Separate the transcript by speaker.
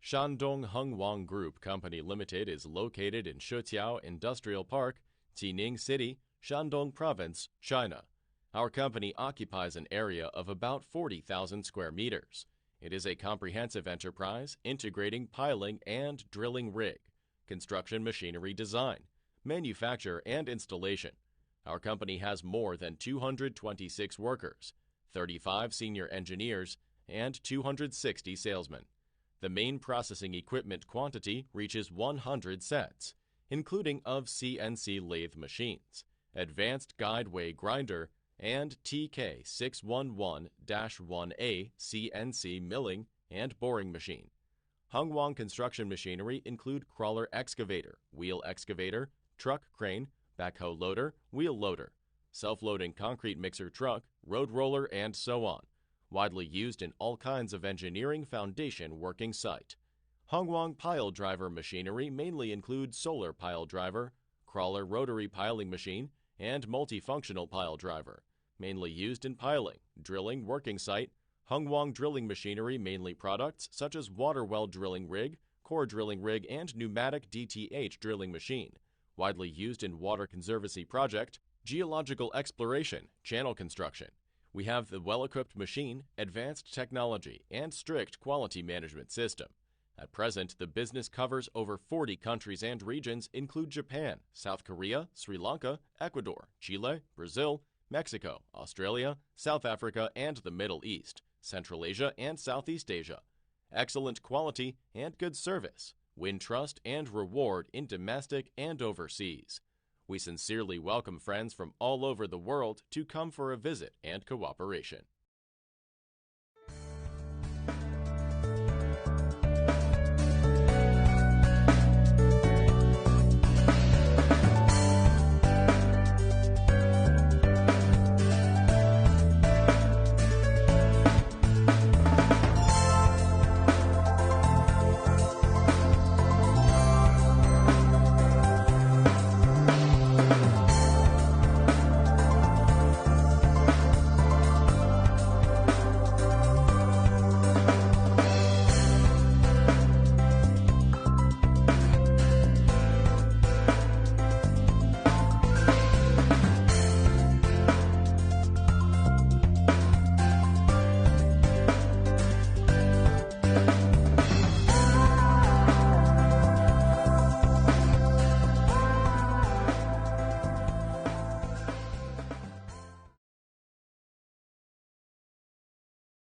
Speaker 1: Shandong HENGWANG Group Company Limited is located in Shutiao Industrial Park, Jining City, Shandong Province, China. Our company occupies an area of about 40,000 square meters. It is a comprehensive enterprise integrating piling and drilling rig, construction machinery design, manufacture and installation. Our company has more than 226 workers, 35 senior engineers, and 260 salesmen. The main processing equipment quantity reaches 100 sets, including of CNC lathe machines, advanced guide-way grinder, and TK611-1A CNC milling and boring machine. HENGWANG construction machinery include crawler excavator, wheel excavator, truck crane, backhoe loader, wheel loader, self-loading concrete mixer truck, road roller, and so on, widely used in all kinds of engineering foundation working site. HENGWANG pile driver machinery mainly includes solar pile driver, crawler rotary piling machine, and multifunctional pile driver, mainly used in piling, drilling working site. HENGWANG drilling machinery mainly products such as water well drilling rig, core drilling rig, and pneumatic DTH drilling machine, widely used in water conservancy project, geological exploration, channel construction. We have the well-equipped machine, advanced technology, and strict quality management system. At present, the business covers over 40 countries and regions include Japan, South Korea, Sri Lanka, Ecuador, Chile, Brazil, Mexico, Australia, South Africa, and the Middle East, Central Asia, and Southeast Asia. Excellent quality and good service. Win trust and reward in domestic and overseas. We sincerely welcome friends from all over the world to come for a visit and cooperation.